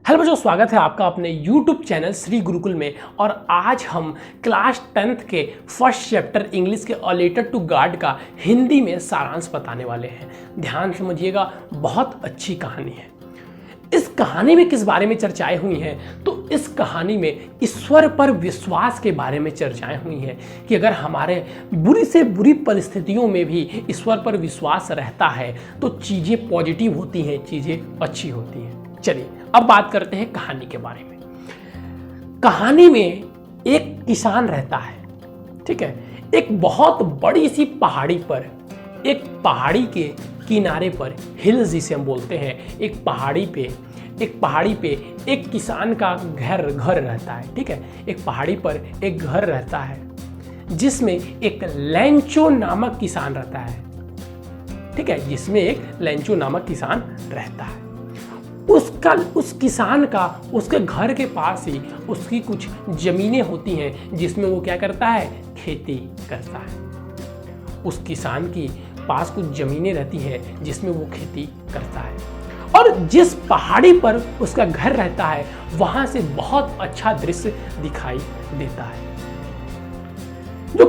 Hello बच्चों, स्वागत है आपका अपने YouTube चैनल श्री गुरुकुल में। और आज हम क्लास 10th के फर्स्ट चैप्टर इंग्लिश के अ लेटर टू गॉड का हिंदी में सारांश बताने वाले हैं। ध्यान समझिएगा, बहुत अच्छी कहानी है। इस कहानी में किस बारे में चर्चाएं हुई हैं? तो इस कहानी में ईश्वर पर विश्वास के बारे में चर्चाएं हुई हैं कि अगर हमारे बुरी से बुरी परिस्थितियों में भी ईश्वर पर विश्वास रहता है तो चीज़ें पॉजिटिव होती हैं, चीज़ें अच्छी होती हैं। चलिए अब बात करते हैं कहानी के बारे में। कहानी में एक किसान रहता है, ठीक है। एक बहुत बड़ी सी पहाड़ी पर, एक पहाड़ी के किनारे पर, हिल्स जिसे हम बोलते हैं, एक पहाड़ी पे एक किसान का घर रहता है, ठीक है। एक पहाड़ी पर एक घर रहता है जिसमें एक लेंचो नामक किसान रहता है, ठीक है, जिसमें एक लेंचो नामक किसान रहता है। उस किसान का उसके घर के पास ही उसकी कुछ जमीनें होती हैं जिसमें वो क्या करता है, खेती करता है। उस किसान की पास कुछ जमीनें रहती हैं जिसमें वो खेती करता है। और जिस पहाड़ी पर उसका घर रहता है वहां से बहुत अच्छा दृश्य दिखाई देता है। जो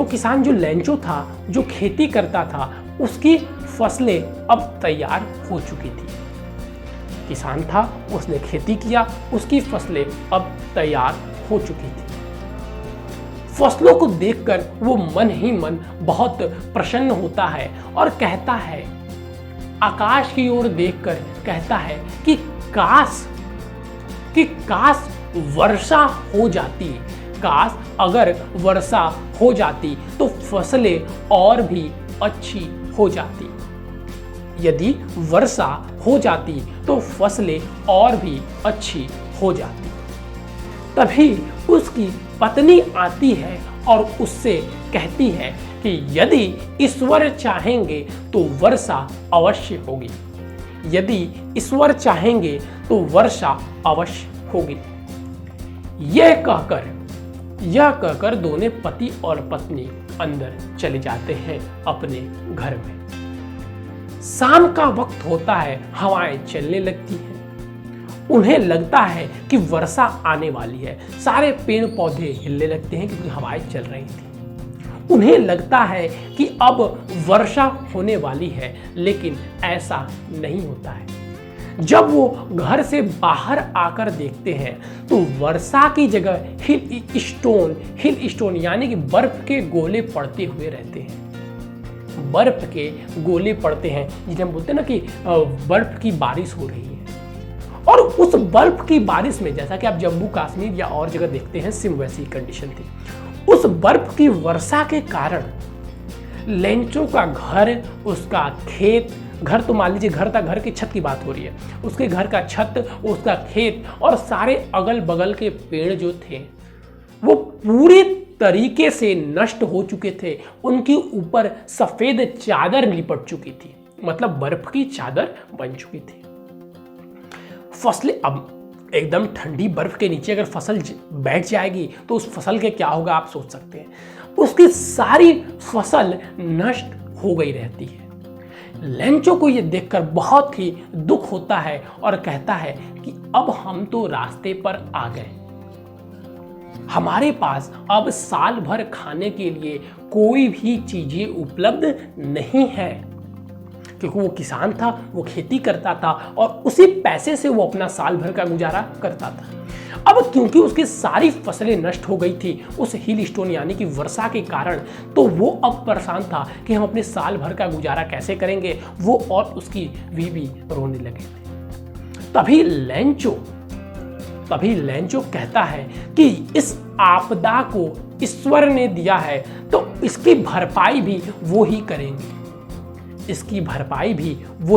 किसान जो लेंचो था, जो खेती करता था, उसकी फसलें अब तैयार हो चुकी थी। किसान था, उसने खेती किया, उसकी फसलें अब तैयार हो चुकी थी। फसलों को देखकर वो मन ही मन बहुत प्रसन्न होता है और कहता है, आकाश की ओर देखकर कहता है कि काश वर्षा हो जाती, काश अगर वर्षा हो जाती तो फसलें और भी अच्छी हो जाती। यदि वर्षा हो जाती तो फसलें और भी अच्छी हो जाती। तभी उसकी पत्नी आती है और उससे कहती है कि यदि ईश्वर चाहेंगे तो वर्षा अवश्य होगी, यदि ईश्वर चाहेंगे तो वर्षा अवश्य होगी। यह कहकर दोनों पति और पत्नी अंदर चले जाते हैं अपने घर में। शाम का वक्त होता है, हवाएं चलने लगती हैं। उन्हें लगता है कि वर्षा आने वाली है। सारे पेड़ पौधे हिलने लगते हैं क्योंकि हवाएं चल रही थी। उन्हें लगता है कि अब वर्षा होने वाली है, लेकिन ऐसा नहीं होता है। जब वो घर से बाहर आकर देखते हैं तो वर्षा की जगह हिल स्टोन यानी कि बर्फ के गोले पड़ते हुए रहते हैं। बर्फ के गोले पड़ते हैं जिन्हें हम बोलते हैं ना कि बर्फ की बारिश हो रही है। और उस बर्फ की बारिश में, जैसा कि आप जम्मू कश्मीर या और जगह देखते हैं, सिम वैसी कंडीशन थी। उस बर्फ की वर्षा के कारण लेंचो का घर, उसका खेत, घर तो मान लीजिए घर था, घर की छत की बात हो रही है, उसके घर का छत, उसका खेत और सारे अगल बगल के पेड़ जो थे वो पूरी तरीके से नष्ट हो चुके थे। उनके ऊपर सफेद चादर लिपट चुकी थी, मतलब बर्फ की चादर बन चुकी थी। फसलें अब एकदम ठंडी बर्फ के नीचे अगर फसल बैठ जाएगी तो उस फसल के क्या होगा आप सोच सकते हैं। उसकी सारी फसल नष्ट हो गई रहती है। लेंचो को यह देखकर बहुत ही दुख होता है और कहता है कि अब हम तो रास्ते पर आ गए। हमारे पास अब साल भर खाने के लिए कोई भी चीजें उपलब्ध नहीं है, क्योंकि वो किसान था, वो खेती करता था और उसी पैसे से वो अपना साल भर का गुजारा करता था। अब क्योंकि उसकी सारी फसलें नष्ट हो गई थी उस हिल स्टोन यानी कि वर्षा के कारण, तो वो अब परेशान था कि हम अपने साल भर का गुजारा कैसे करेंगे। वो और उसकी बीवी रोने लगे थे। तभी लेंचो कहता है कि इस आपदा को ईश्वर ने दिया है तो इसकी भरपाई भी वो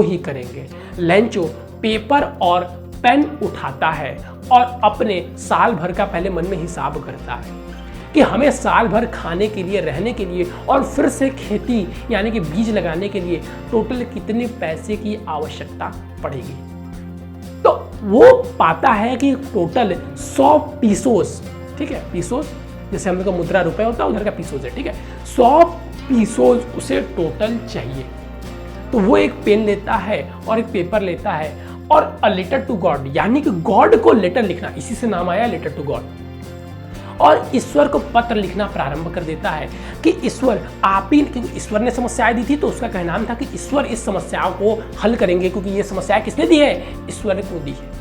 ही करेंगे। लेंचो पेपर और पेन उठाता है और अपने साल भर का पहले मन में हिसाब करता है कि हमें साल भर खाने के लिए, रहने के लिए और फिर से खेती यानी कि बीज लगाने के लिए टोटल कितने पैसे की आवश्यकता पड़ेगी। तो वो पाता है कि टोटल 100 पीसोस, ठीक है, पीसोस जैसे हम लोग का मुद्रा रुपए होता है, उधर का पीसोस है, ठीक है। 100 पीसोस उसे टोटल चाहिए। तो वो एक पेन लेता है और एक पेपर लेता है और अ लेटर टू गॉड, यानी कि गॉड को लेटर लिखना, इसी से नाम आया लेटर टू गॉड। और ईश्वर को पत्र लिखना प्रारंभ कर देता है कि ईश्वर आप ही, क्योंकि ईश्वर ने समस्याएं दी थी तो उसका कहना था कि ईश्वर इस समस्याओं को हल करेंगे, क्योंकि ये समस्याएं किसने दी है, ईश्वर को दी है।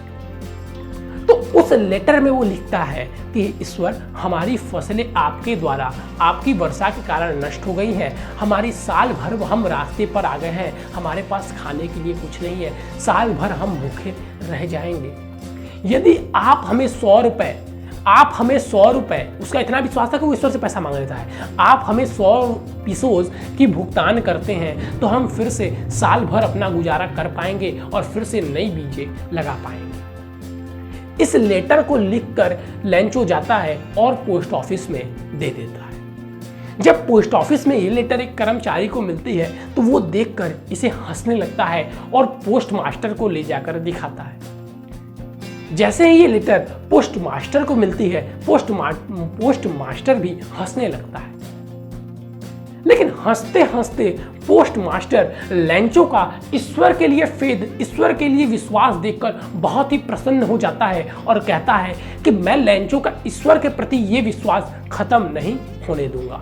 तो उस लेटर में वो लिखता है कि ईश्वर, हमारी फसलें आपके द्वारा, आपकी वर्षा के कारण नष्ट हो गई हैं, हमारी साल भर हम रास्ते पर आ गए हैं, हमारे पास खाने के लिए कुछ नहीं है, साल भर हम भूखे रह जाएंगे। यदि आप हमें 100 रुपए, उसका इतना विश्वास था कि वो ईश्वर से पैसा मांग लेता है, आप हमें 100 पीसोज की भुगतान करते हैं तो हम फिर से साल भर अपना गुजारा कर पाएंगे और फिर से नई बीजें लगा पाएंगे। इस लेटर को लिखकर लेंचो जाता है और पोस्ट ऑफिस में दे देता है। जब पोस्ट ऑफिस में ये लेटर एक कर्मचारी को मिलती है तो वो देखकर इसे हंसने लगता है और पोस्ट मास्टर को ले जाकर दिखाता है। जैसे ही ये लेटर पोस्ट मास्टर को मिलती है, पोस्ट मास्टर भी हंसने लगता है। लेकिन हंसते हंसते पोस्ट मास्टर लेंचो का ईश्वर के लिए फेद, ईश्वर के लिए विश्वास देखकर बहुत ही प्रसन्न हो जाता है और कहता है कि मैं लेंचो का ईश्वर के प्रति ये विश्वास खत्म नहीं होने दूंगा।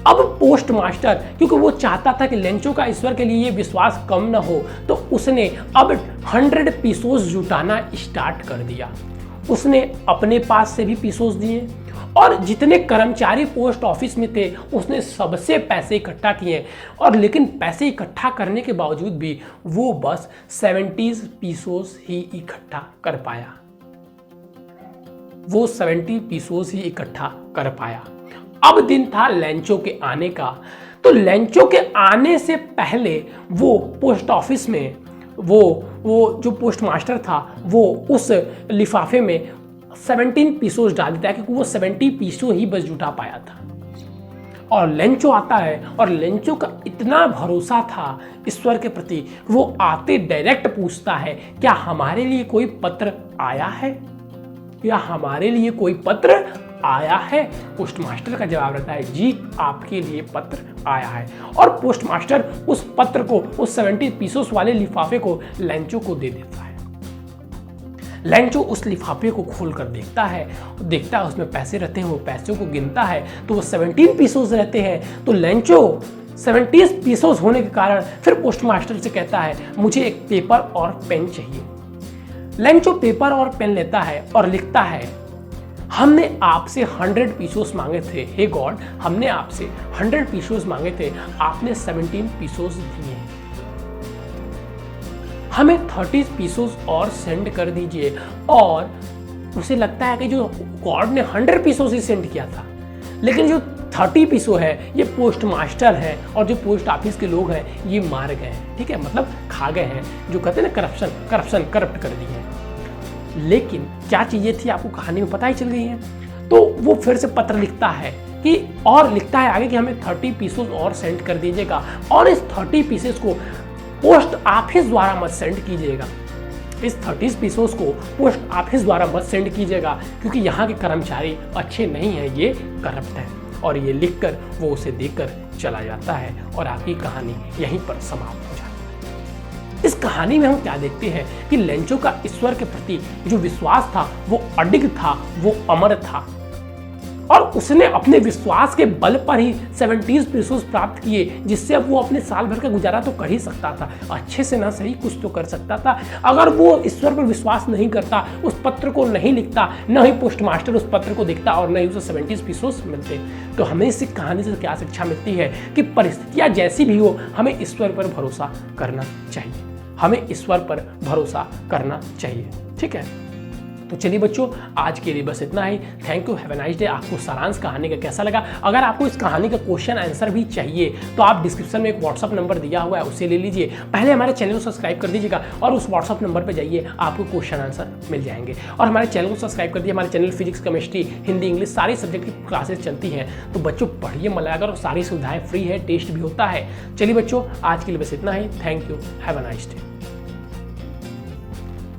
अब पोस्ट मास्टर, क्योंकि वो चाहता था कि लेंचो का ईश्वर के लिए ये विश्वास कम न हो, तो उसने अब 100 पीसोस जुटाना स्टार्ट कर दिया। उसने अपने पास से भी पीसोस दिए और जितने कर्मचारी पोस्ट ऑफिस में थे उसने सबसे पैसे इकट्ठा किए, और लेकिन पैसे इकट्ठा करने के बावजूद भी वो बस 70 पीसोस ही इकट्ठा कर पाया। वो 70 पीसोस ही इकट्ठा कर पाया। अब दिन था लेंचो के आने का, तो लेंचो के आने से पहले वो पोस्ट ऑफिस में वो जो पोस्ट मास्टर था वो उस लिफाफे में 17 पीसोस डाल देता है, क्योंकि वो 70 पीसों ही बस जुटा पाया था। और लेंचो आता है और लेंचो का इतना भरोसा था ईश्वर के प्रति, वो आते डायरेक्ट पूछता है, क्या हमारे लिए कोई पत्र आया है, क्या हमारे लिए कोई पत्र आया है। पोस्ट मास्टर का जवाब रहता है, जी आपके लिए पत्र आया है। और पोस्ट मास्टर उस पत्र को, उस 70 पीसोस वाले लिफाफे को लेंचो को दे देता है। लेंचो उस लिफाफे को खोलकर देखता है उसमें पैसे रहते हैं, वो पैसों को गिनता है तो वो 17 पीसोस रहते हैं। तो लेंचो 70 पीसोस होने के कारण फिर पोस्ट मास्टर से कहता है, मुझे एक पेपर और पेन चाहिए। लेंचो पेपर और पेन लेता है और लिखता है, हमने आपसे 100 पीसोस मांगे थे, हे गॉड, हमने आपसे 100 पीसोस मांगे थे, आपने 17 पीसोस दिए, हमें 30 पीसोस और सेंड कर दीजिए। और उसे लगता है कि जो गॉड ने 100 पीसोस ही सेंड किया था, लेकिन जो 30 पीसो है ये पोस्ट मास्टर है और जो पोस्ट ऑफिस के लोग हैं ये मार गए हैं, ठीक है, मतलब खा गए हैं, जो कहते हैं ना करप्ट कर दिए हैं। लेकिन क्या चीजें थी आपको कहानी में पता ही चल गई है। तो वो फिर से पत्र लिखता है कि, और लिखता है आगे कि हमें 30 पीसेस और सेंड कर दीजिएगा, और इस 30 पीसेस को पोस्ट ऑफिस द्वारा मत सेंड कीजिएगा, इस 30 पीसेस को पोस्ट ऑफिस द्वारा मत सेंड कीजिएगा, क्योंकि यहाँ के कर्मचारी अच्छे नहीं हैं, ये करप्ट हैं। और ये लिखकर वो उसे देकर चला जाता है और आपकी कहानी यहीं पर समाप्त हो जाती है। इस कहानी में हम क्या देखते हैं कि लेंचो का ईश्वर के प्रति जो विश्वास था वो अडिग था, वो अमर था, और उसने अपने विश्वास के बल पर ही 70 पीसोस प्राप्त किए, जिससे अब वो अपने साल भर का गुजारा तो कर ही सकता था, अच्छे से ना सही कुछ तो कर सकता था। अगर वो ईश्वर पर विश्वास नहीं करता, उस पत्र को नहीं लिखता, न ही पोस्ट मास्टर उस पत्र को देखता और न ही उसे 70 पीसोस मिलते। तो हमें इस कहानी से क्या शिक्षा मिलती है कि परिस्थितियाँ जैसी भी हो, हमें ईश्वर पर भरोसा करना चाहिए, हमें ईश्वर पर भरोसा करना चाहिए, ठीक है। तो चलिए बच्चों, आज के लिए बस इतना ही। Thank you, have a nice day. आपको सारांश कहानी का कैसा लगा? अगर आपको इस कहानी का क्वेश्चन आंसर भी चाहिए तो आप डिस्क्रिप्शन में एक व्हाट्सअप नंबर दिया हुआ है, उससे ले लीजिए। पहले हमारे चैनल को सब्सक्राइब कर दीजिएगा और उस व्हाट्सअप नंबर पर जाइए, आपको क्वेश्चन आंसर मिल जाएंगे। और हमारे चैनल को सब्सक्राइब कर दिए। हमारे channel physics, chemistry, Hindi, English सारी सब्जेक्ट की क्लासेस चलती हैं, तो बच्चों पढ़िए, मजा कर, सारी सुविधाएं फ्री है, टेस्ट भी होता है। चलिए बच्चों, आज के लिए बस इतना ही। Thank you, have a nice day.